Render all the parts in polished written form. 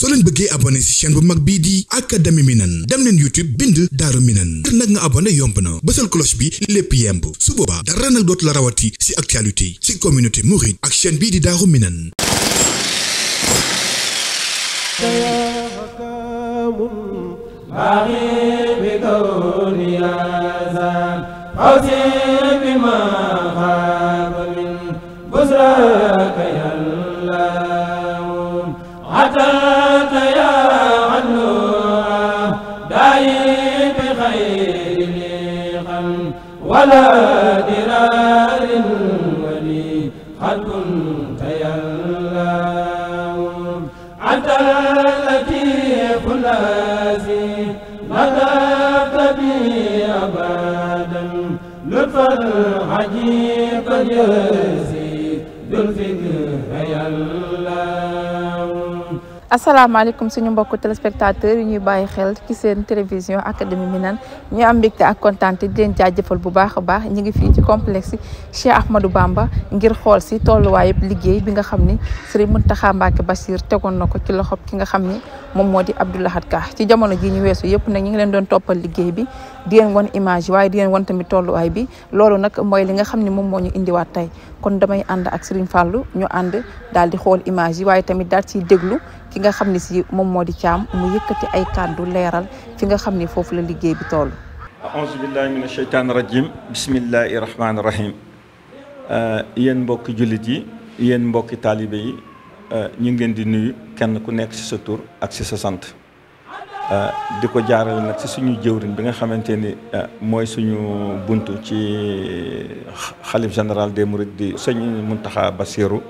soo leen bëggee abonné ci chaîne bu mag bii di Académie Minane dem leen YouTube bind Daaru Minane ngir nag nga abonné yomb na bësal cloche bi lépp yemb su boobaa dara nag dootu la rawati ci actualité ci communauté mouride ak chaîne bii di Daaru Minane. ولا درار ولي قد كنت يلا أنت اللطيف الذي لطفت بي أبدا لطفا عجيبا يزيد الفكر يلا. asalaamaaleykum suñu mbokku téléspectateurs yi ñuy bàyyi xel ci seen télévision Académie Minane ñu am mbégte ak kontaante di leen jaajëfal bu baax a baax ñu ngi fii ci complexe Cheikh Ahmadou Bamba ngir xool si tolluwaayu liggéey bi nga xam ni Serigne Mountakha Mbacké Bassir tegoon na ko ci loxob ki nga xam ni moom moo di Abdou Lahad Ka ci jamono ji ñu weesu yëpp nag ñu ngi leen doon toppal liggéey bi di leen won image waaye di leen won tamit tolluwaay bi loolu nag mooy li nga xam ni moom moo ñu indiwaat tey kon damay ànd ak Serigne Fallou ñu ànd daal di xool image yi waaye tamit daal ciy déglu ki nga xam ne si moom moo di Thiam mu yëkkati ay kàddu leeral fi nga xam ne foofu la liggéey bi toll. aouzu billahi mina sheytaani rajim bismillahi rahmaani rahim yéen mbokki jullit yi yéen mbokki taalibe yi ñu ngi leen di nuyu kenn ku nekk ci sa tur ak ci sa sant di ko jaarale nag ci suñu jëwriñ bi nga xamante ni mooy suñu buntu ci xalif général des mourides di sëñ Mountakha Bassirou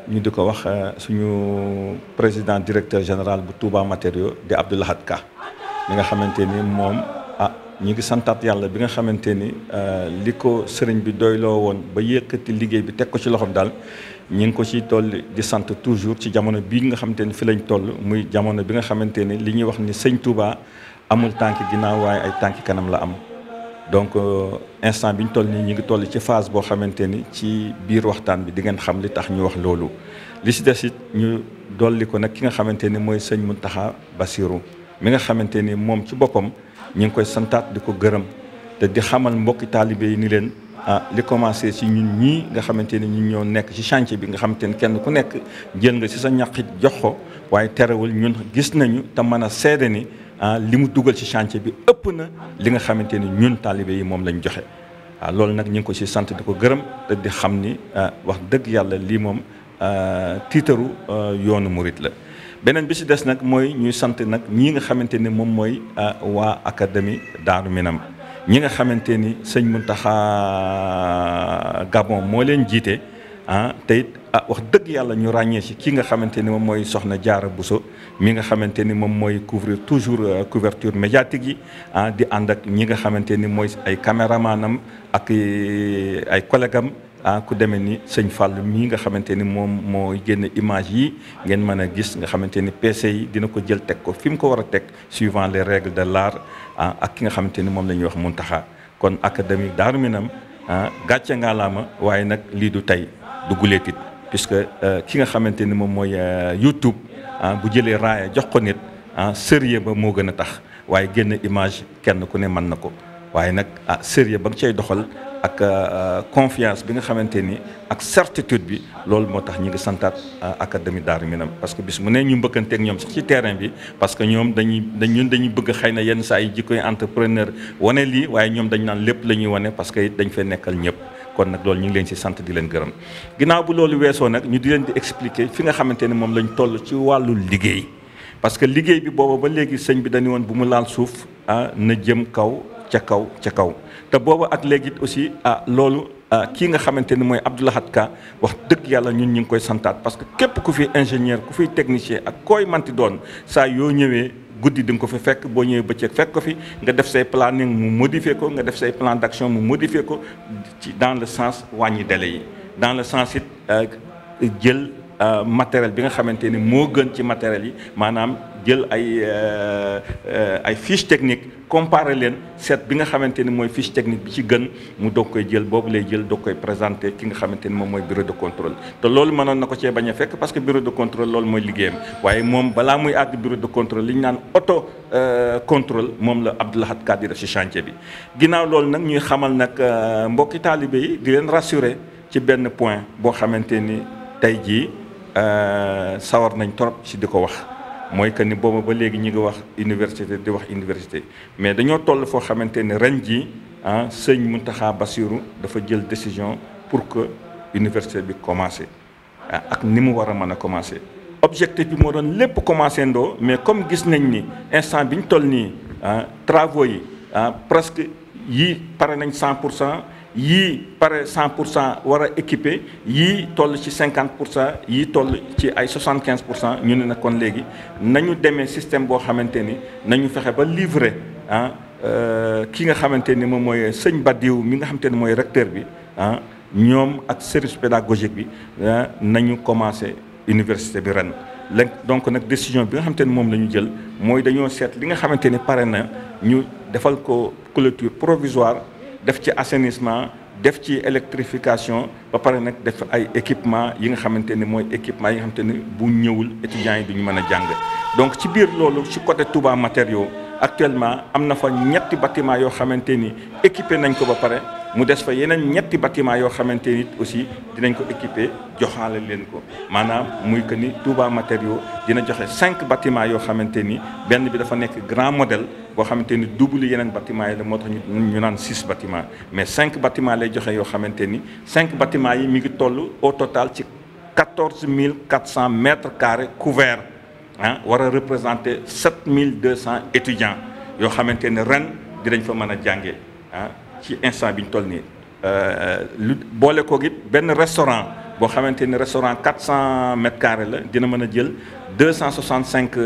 ñu di ko wax suñu président directeur général bu Touba Matériaux di Abdou Lahad Ka mi nga xamante ni moom ñu ngi santaat yàlla bi nga xamante ni li ko sëriñ bi doyloo woon ba yëkkati liggéey bi teg ko ci loxoom daal ñu ngi ko ci toll di sant toujours ci jamono bii nga xamante ni fi lañ toll muy jamono bi nga xamante ni li ñuy wax ni sëñ Touba amul tànki ginnaaw waaye ay tànki kanam la am. donc instant bi ñu toll nii ñu ngi toll ci phase boo xamante ni ci biir waxtaan bi di ngeen xam li tax ñu wax loolu li si des it ñu dolli ko nag ki nga xamante ni mooy sëñ Mountakha Bassirou mi nga xamante ni moom ci boppam ñu ngi koy santaat di ko gërëm te di xamal mbokki taalibe yi ni leen li commencé ci ñun ñii nga xamante ni ñun ñoo nekk ci chantier bi nga xamante ni kenn ku nekk jël nga ci sa ñaqit jox ko waaye terewul ñun gis nañu te mën a seede ni li mu dugal ci chantier bi ëpp na li nga xamante ni ñun taalibe yi moom lañ joxe loolu nag ñu ngi ko ci sant di ko gërëm te di xam ni wax dëgg yàlla lii moom tiitaru yoonu murit la. beneen bi ci des nag mooy ñuy sant nag ñii nga xamante ni moom mooy waa Académie Daaru Minane ñi nga xamante ni sëñ Mountakha Gabon moo leen jiite te it wax dëgg yàlla ñu ràññee ci ki nga xamante ni moom mooy Soxna Diarra Bousso mi nga xamante ni moom mooy couvrir toujours couverture médiatique yi di ànd ak ñi nga xamante ni mooy ay caméramanam ak ay collègue am ku demee ni sëñ Fall mii nga xamante ni moom mooy génn image yi ngeen mën a gis nga xamante ni PC yi dina ko jël teg ko fi mu ko war a teg suivant les règles de l'art ak ki nga xamante ni moom la ñuy wax Mountakha kon Académie Daaru Minane gàcce ngaalaama waaye nag lii du tey du guleetit puisque ki nga xamante ni moom mooy YouTube bu jëlee raaya jox ko nit sérieux ba moo gën a tax waaye génn image kenn ku ne mën na ko waaye nag sérieux ba nga cay doxal ak confiance bi nga xamante ni ak certitude bi loolu moo tax ñi ngi santaat Académie Daaru Minane parce que bis mu ne ñu mbëkkanteeg ñoom sax ci terrain bi parce que ñoom dañuy bëgg xëy na yenn saa yi jikkoy entrepreneur wane lii waaye ñoom dañ naan lépp la ñuy wane parce que dañ fay nekkal ñëpp kon nag loolu ñu ngi leen ci sant di leen gërëm ginnaaw bu loolu weesoo nag ñu di leen di expliquer fi nga xamante ni moom lañ toll ci wàllu liggéey parce que liggéey bi booba ba léegi sëñ bi dañu woon bu mu laal suuf na jëm kaw ca kaw ca kaw te booba ak léegi aussi loolu kii nga xamante ni mooy Abdou Lahad Ka wax dëgg yàlla ñun ñu ngi koy santaat parce que képp ku fi ingénieur ku fi technicien ak koy manti doon saa yoo ñëwee guddi di nga ko fi fekk boo ñëwee bëccëg fekk ko fi nga def say planning mu modifier ko nga def say plan d'action mu modifier ko ci dans le sens wàññi délai yi dans le sens it jël matériel bi nga xamante ni moo gën ci matériel yi maanaam jël ay fiche technique comparé leen seet bi nga xamante ni mooy fiche technique bi ci gën mu doog koy jël boobu lay jël doog koy présenté ki nga xamante ni moom mooy bureau de contrôle te loolu mënoon na ko cee bañ a fekk parce que bureau de contrôle loolu mooy liggéeyam waaye moom balaa muy àgg bureau de contrôle li ñu naan auto contrôle moom la Abdou Lahad Ka di def ci chantier bi ginnaaw loolu nag ñuy xamal nag mbokki taalibe yi di leen rassurer ci benn point boo xamante ni tey jii sawar nañ trop ci di ko wax mooy que ni booba ba léegi ñi ngi wax université di wax université mais dañoo toll foo xamante ni ren jii sëñ Mountakha Bassirou dafa jël décision pour que université bi commencé ak ni mu war a mën a commencé objectif bi moo doon lépp commencé ndoo mais comme gis nañ ni instant bi ñu toll nii travaux yi presque yii pare nañ 100%. yii pare 100% war a équipé yii toll ci 50% yii toll ci ay 75% ñu ne nag kon léegi nañu demee système boo xamante ni nañu fexe ba livrer ki nga xamante ni moom mooy sëñ Badiou mi nga xamante ni mooy recteur bi ñoom ak service pédagogique bi nañu commencé université bi ren. donc nag décision bi nga xamante ni moom la ñu jël mooy dañoo seet li nga xamante ni pare na ñu defal ko clôture provisoire. def ci assainissement def ci électrification ba pare nag def ay équipement yi nga xamante ni mooy équipement yi nga xamante ni bu ñëwul étudiants yi duñu mën a jàng donc ci biir loolu ci côté Touba matériaux actuellement am na fa ñetti bâtiment yoo xamante ni équipé nañ ko ba pare mu des fa yeneen ñetti bâtiment yoo xamante ni aussi dinañ ko équipé joxaale leen ko maanaam muy que ni Touba matériaux dina joxe 5 bâtiments yoo xamante ni benn bi dafa nekk grand modèle boo xamante ni double yeneen bâtiments yi la moo tax ñu naan 6 bâtiments mais 5 bâtiments lay joxe yoo xamante ni 5 bâtiments yi mi ngi toll au total ci 14 400 mètres carrés couverts war a représenter 7200 étudiants yoo xamante ni ren dinañ fa mën a jàngee ci instant bi ñu toll nii lu boole ko it benn restaurant boo xamante ni restaurant 400 mètres carrés la dina mën a jël 265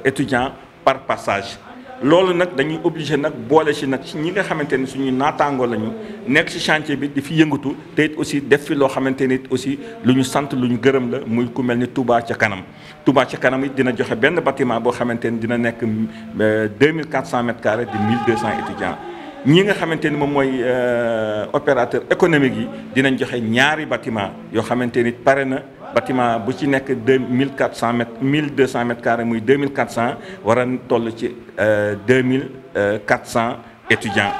étudiants par passage. loolu nag dañuy obligé nag boole ci nag ci ñi nga xamante ni suñuy naataangoo lañu nekk ci chantier bi di fi yëngatu te it aussi def fi loo xamante ni aussi lu ñu sant lu ñu gërëm la muy ku mel ni Touba ca kanam. Touba ca kanam it dina joxe benn bâtiment boo xamante ni dina nekk 2400 mètres carrés de 1200 étudiants. ñi nga xamante ni moom mooy opérateur économique yi dinañ joxe ñaari bâtiment yoo xamante ni pare na bâtiment bu ci nekk 2400 mètres 1200 mètres carrés muy 2400 war a toll ci 2400 étudiants.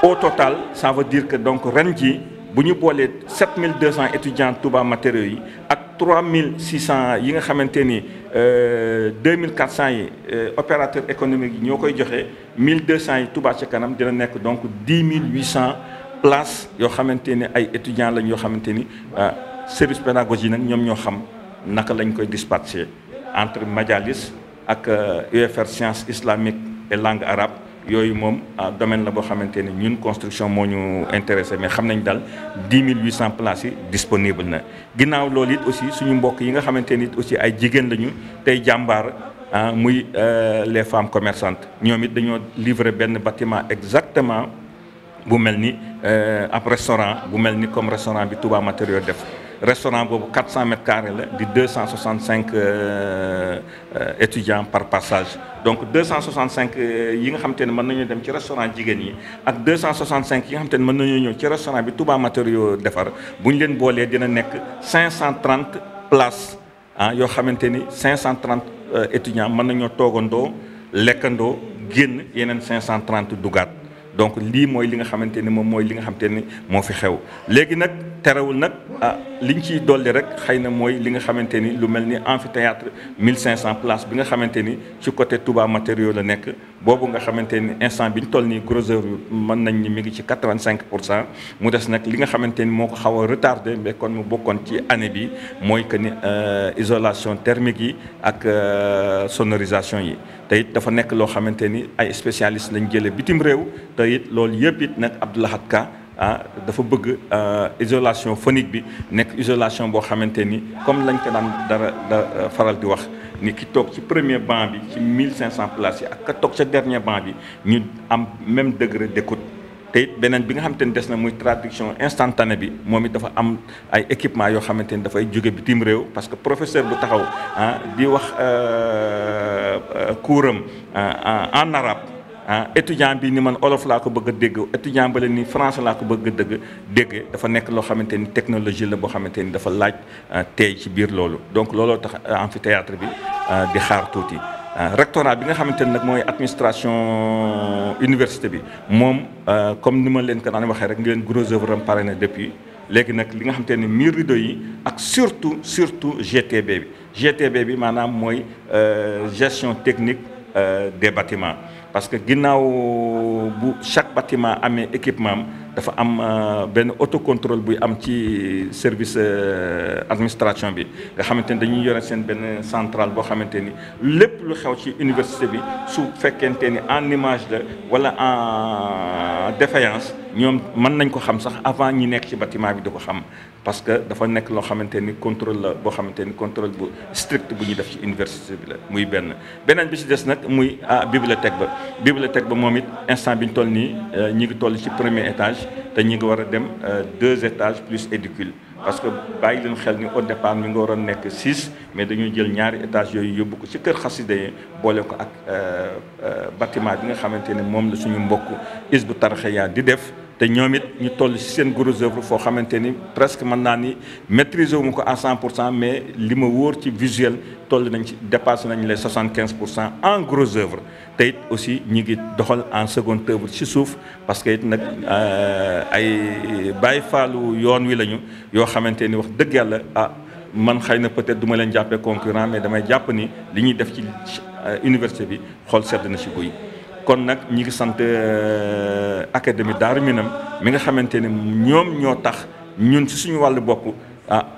Au total ça veut dire que donc ren ji bu ñu boolee 7200 étudiants Touba matériaux yi ak 3600 yi nga xamante ni 2400 yi opérateur économique yi ñoo koy joxe 1200 yi Touba ca kanam dina nekk donc 10800 places yoo xamante ni ay étudiants lañ yoo xamante ni service pédagogique nag ñoom ñoo xam naka lañ koy dispatcher entre Majalis ak UFR sciences islamiques et langue arabe yooyu moom domaine la boo xamante ni ñun construction moo ñu intéressé mais xam nañ daal 10800 places yi disponible na. ginnaaw loolu it aussi suñu mbokk yi nga xamante ni aussi ay jigéen lañu tey jàmbaar muy les femmes commerçantes ñoom it dañoo livrer benn bâtiment exactement bu mel ni ab restaurant bu mel ni comme restaurant bi Touba matériaux def. Restaurant boobu 400 mètres carrés la di 265 étudiants par passage donc 265 yi nga xamante ne mën nañu dem ci restaurant jigéen yi ak 265 yi nga xamante ne mën nañu ñëw ci restaurant bi Touba matériaux defar bu ñu leen boolee dina nekk 530 places yoo xamante ni 530 étudiants mën nañoo toogandoo lekkandoo génn yeneen 530 dugaat donc lii mooy li nga xamante ni moom mooy li nga xamante ni moo fi xew léegi nag terewul nag liñ ciy dolli rek xëy na mooy li nga xamante ni lu mel ni amphithéâtre 1500 places bi nga xamante ni ci côté Touba matériaux la nekk boobu nga xamante ni instant bi ñu toll nii gros œuvre mën nañ ni mi ngi ci 85% mu des nag li nga xamante ni moo ko xaw a retardé mais kon mu bokkoon ci année bi mooy que ni isolation thermique yi ak sonorisation yi te it dafa nekk loo xamante ni ay spécialistes lañ jëlee bitim réew te it loolu yëpp it nag Abdou Lahad Ka dafa bëgg isolation phonique bi nekk isolation boo xamante ni comme lañ ko daan faral di wax ni ki toog ci premier banc bi ci 1500 places yi ak ka toog ca dernier banc bi ñu am même degré d'écoute te it beneen bi nga xamante ni des na muy traduction instantanée bi moom it dafa am ay équipement yoo xamante ni dafay jóge bitim réew parce que professeur bu taxaw di wax cours am en arabe étudiant bi ni man olof laa ko bëgg a dégg étudiant ba la ni français laa ko bëgg a dégg dafa nekk loo xamante ni technologie la boo xamante ni dafa laaj tey ci biir loolu donc looloo tax amphithéâtre bi di xaar tuuti. rectorat bi nga xamante ne nag mooy administration université bi moom comme ni ma leen ko daan waxee rek ni leen gros œuvre am pare na depuis léegi nag li nga xamante ne mur rideau yi ak surtout GTB bi maanaam mooy gestion technique des bâtiments parce que ginnaaw bu chaque bâtiment amee équipement am dafa am benn autocontrôle buy am ci service administration bi nga xamante ni dañuy yore seen benn centrale boo xamante ni lépp lu xew ci université bi su fekkente ni en image la wala en défaillance ñoom mën nañ ko xam sax avant ñi nekk ci bâtiment bi di ko xam parce que dafa nekk loo xamante ni contrôle la boo xamante ni contrôle bu strict bu ñuy def ci université bi la muy beneen bi ci des nag muy bibliothèque ba moom it instant bi ñu toll nii ñi ngi toll ci premier étage te ñi ngi war a dem 2 étages plus édicule parce que bàyyi leen xel ni au départ mi nga waroon nekk 6 mais dañuy jël ñaari étages yooyu yóbbu ko ci kër xasida yi boole ko ak bâtiment bi nga xamante ne moom la suñu mbokk Hizbut Tarqiyyah di def te ñoom it ñu toll ci seen gros œuvre foo xamante ni presque mën naa ni maîtriser wu ma ko à 100% mais li ma wóor ci visuel toll nañ ci dépassé nañ les 75% en gros œuvre te it aussi ñi ngi doxal en seconde œuvre ci suuf parce que it nag ay bàyyi faalu yoon wi lañu yoo xamante ni wax dëgg yàlla man xëy na peut-être du ma leen jàppee concurrent mais damay jàpp ni li ñuy def ci université bi xool sedd na ci guy. kon nag ñi ngi sant académie Daaru Minam mi nga xamante ne ñoom ñoo tax ñun ci suñu wàllu bopp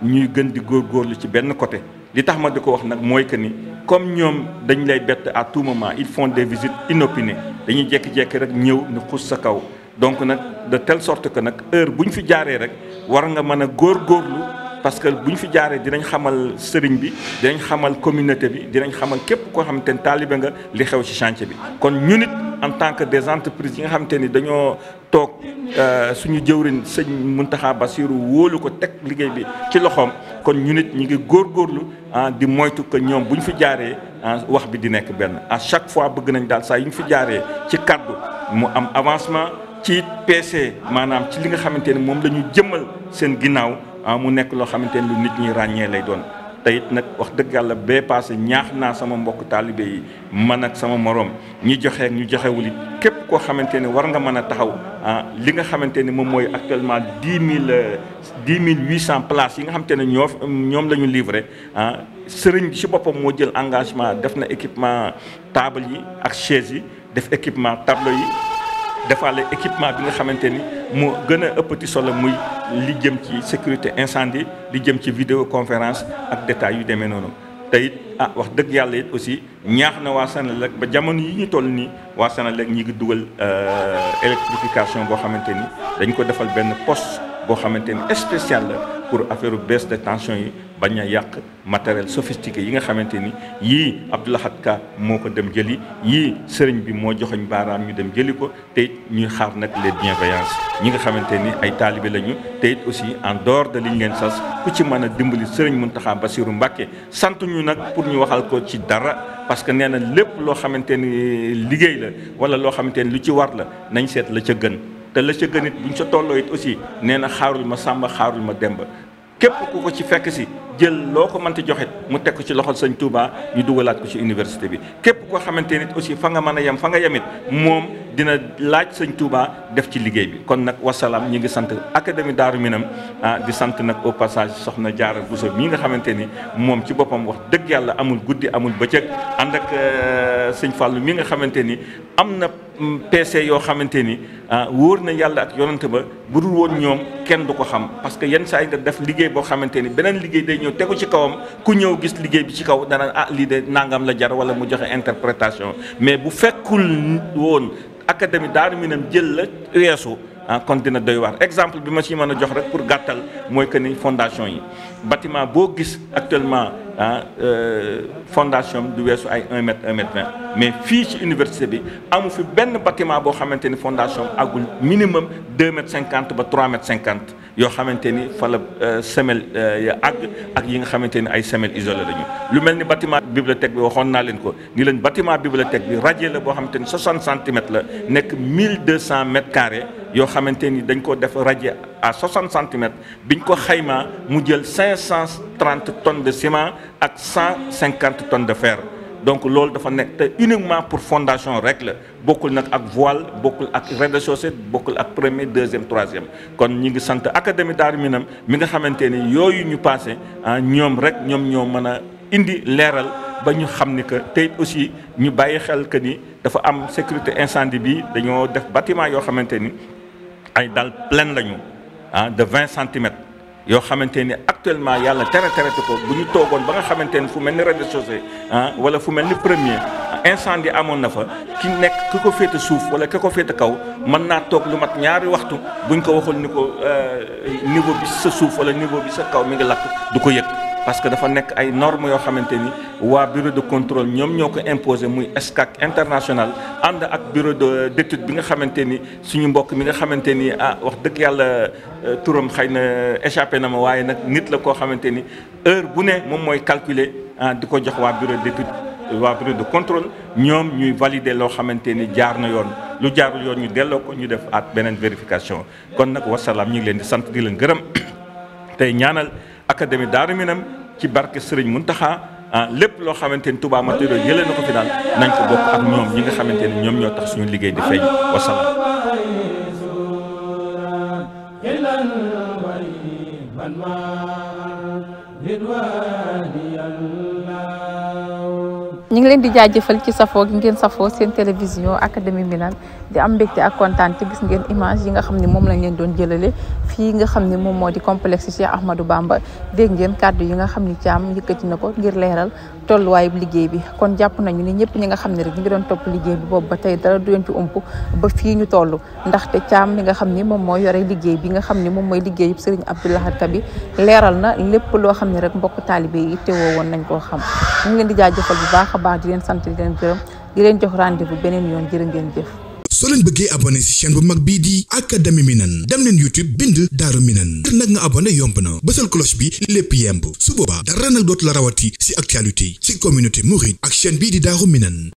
ñuy gën di góorgóorlu ci benn côté li tax ma di ko wax nag mooy que ni comme ñoom dañ lay bett à tout moment ils font des visites inopinées dañuy jékki-jékki rek ñëw ni xuus sa kaw donc nag de telle sorte que nag heure bu ñu fi jaaree rek war nga mën a góorgóorlu parce que bu ñu fi jaaree dinañ xamal sëriñ bi dinañ xamal communauté bi dinañ xamal képp koo xamante ni taalibe nga li xew ci chantier bi kon ñu nit en tant que des entreprises yi nga xamante ni dañoo toog suñu jëwriñ sëñ Mountakha Bassirou wóolu ko teg liggéey bi ci loxoom kon ñu nit ñi ngi góorgóorlu di moytu que ñoom bu ñu fi jaaree wax bi di nekk benn à chaque fois bëgg nañ daal saa yu ñu fi jaaree ci kaddu mu am avancement ci PC maanaam ci li nga xamante ni moom la ñu jëmmal seen ginnaaw mu nekk loo xamante ni lu nit ñi ràññee lay doon te it nag wax dëgg yàlla bee passé ñaax naa sama mbokk taalibe yi man ak sama morom ñi joxe ak ñu joxewul it képp koo xamante ni war nga mën a taxaw li nga xamante ni moom mooy actuellement 10 800 places yi nga xamante ne ñoom la ñu livré sëriñ bi ci boppam moo jël engagement def na équipement table yi ak chaise yi def équipement tableau yi defaale équipement bi nga xamante ni moo gën a ëppati solo muy li jëm ci sécurité incendie li jëm ci vidéoconférence ak détails yu demee noonu te it wax dëgg yàlla it aussi ñaax na waa Senelec ba jamono yi ñu toll nii waa Senelec ñi ngi dugal électrification boo xamante ni dañ ko defal benn poste boo xamante ni spécial la pour affaire baisse de tension yi bañ a yàq matériel sophistiqué yi nga xamante ni yii Abdou Lahad Ka moo ko dem jëli yii sëriñ bi moo joxoñ baaraam ñu dem jëli ko te it ñuy xaar nag les bienveillances ñi nga xamante ni ay taalibe lañu te it aussi en dehors de liñ leen sas ku ci mën a dimbali sëriñ Mountakha Bassirou Mbacké sant ñu nag pour ñu waxal ko ci dara parce que nee na lépp loo xamante ni liggéey la wala loo xamante ni lu ci war la nañ seet la ca gën te la ca gën it buñ sa tolloo it aussi nee na xaarul ma Sàmba xaarul ma Demba képp ku ko ci fekk si jël loo ko mënti joxit mu teg ko ci loxol sëñ Touba ñu dugalaat ko ci université bi képp koo xamante nit aussi fa nga mën a yem fa nga yemit moom dina laaj sëñ Touba def ci liggéey bi kon nag wasalaam ñi ngi sant académie Daaru Minam di sant nag au passage soxna Diarra Bousso mii nga xamante ni moom ci boppam wax dëgg yàlla amul guddi amul bëccëg ànd ak sëñ Fallou mi nga xamante ni am na PC yoo xamante ni wóor na yàlla ak yonante ba bu dul woon ñoom kenn du ko xam parce que yenn saa yi nga def liggéey boo xamante ni beneen liggéey day ñëw tegu ci kawam ku ñëw gis liggéey bi ci kaw dana lii de nangam la jar wala mu joxe interprétation mais bu fekkul woon académie Daaru Minam jël la weesu kon dina doy waar exemple bi ma ci mën a jox rek pour gàttal mooy que ni fondation yi bâtiment boo gis actuellement fondation du weesu ay 1 mètre 1 mètre 20 mais fii ci université bi amu fi benn bâtiment boo xamante ni fondation agul minimum 2 mètre 50 ba 3 mètre 50 yoo xamante ni fa la semelle ya àgg ak yi nga xamante ni ay semelle isolé lañu. lu mel ni bâtiment bibliothèque bi waxoon naa leen ko ni leen bâtiment bibliothèque bi radier la boo xamante ni 60 centimètres la nekk 1200 mètres carrés yoo xamante ni dañ ko def radier à 60 centimètres biñ ko xaymaa mu jël 530 tonnes de ciment ak 150 tonnes de fer. donc loolu dafa nekk te uniquement pour fondation rek la bokkul nag ak voile bokkul ak rez-de-chaussée bokkul ak premier deuxième troisième kon ñi ngi sant académie Daaru Minam mi nga xamante ni yooyu ñu passé ñoom rek ñoom ñoo mën a indi leeral ba ñu xam ni que tey aussi ñu bàyyi xel que ni dafa am sécurité incendie bi dañoo def bâtiment yoo xamante ni ay dalles pleines lañu de 20 centimètres. yoo xamante ni actuellement yàlla tere ko bu ñu toogoon ba nga xamante ni fu mel ni rez-de-chaussée wala fu mel ni premier incendie amoon na fa ki nekk ki ko féete suuf wala ki ko féete kaw mën naa toog lu mat ñaari waxtu buñ ko waxul ni ko niveau bi sa suuf wala niveau bi sa kaw mi ngi lakk du ko yëg. parce que dafa nekk ay normes yoo xamante ni waa bureau de contrôle ñoom ñoo ko imposé muy SCAC international ànd ak bureau d'étude bi nga xamante ni suñu mbokk mi nga xamante ni wax dëgg yàlla turam xëy na échappé na ma waaye nag nit la koo xamante ni heure bu ne moom mooy calculer di ko jox waa bureau d'étude waa bureau de contrôle ñoom ñuy valider loo xamante ni jaar na yoon lu jaarul yoon ñu delloo ko ñu def at beneen vérification kon nag wasalaam ñu ngi leen di sant di leen gërëm tey ñaanal académie Daaru Minam ci barke Serigne Mountakha lépp loo xamante ni Touba Matériaux yëlee na ko fi daal nañ ko bokk ak ñoom ñi nga xamante ni ñoom ñoo tax suñu liggéey di feeñ wasalaam. ñu ngi leen di jaajëfal ci safoo gi ngeen safoo seen télévision académie Minane di am mbégte ak kontaan te gis ngeen image yi nga xam ne moom lañ leen doon jëlale fii nga xam ne moom moo di complexe Cheikh Ahmadou Bamba dégg ngeen kàddu yi nga xam ni Thiam yëkkati na ko ngir leeral tolluwaayu liggéey bi kon jàpp nañu ni ñëpp ñi nga xam ne rek ñu ngi doon topp liggéey bi boobu ba tey dara du leen ci ump ba fii ñu toll ndaxte Thiam mi nga xam ni moom moo yore liggéey bi nga xam ne moom mooy liggéey yëpp Serigne Abdou Lahad Ka bi leeral na lépp loo xam ne rek mbokk taalibe yi teewoo woon nañ koo xam ñu ngi leen di jaajëfal bu baax a baax di leen sant di leen gërëm di leen jox rendez-vous beneen yoon jërë ngeen jëf. soo leen bëggee abonné ci chaîne bu mag bii di académie Minane dem leen YouTube bind Daaru Minane ngir nag nga abonné yomb na bësal cloche bi lépp yemb su boobaa dara nag dootu la rawati ci actualité ci communauté mouride ak chaîne bii di Daaru Minane.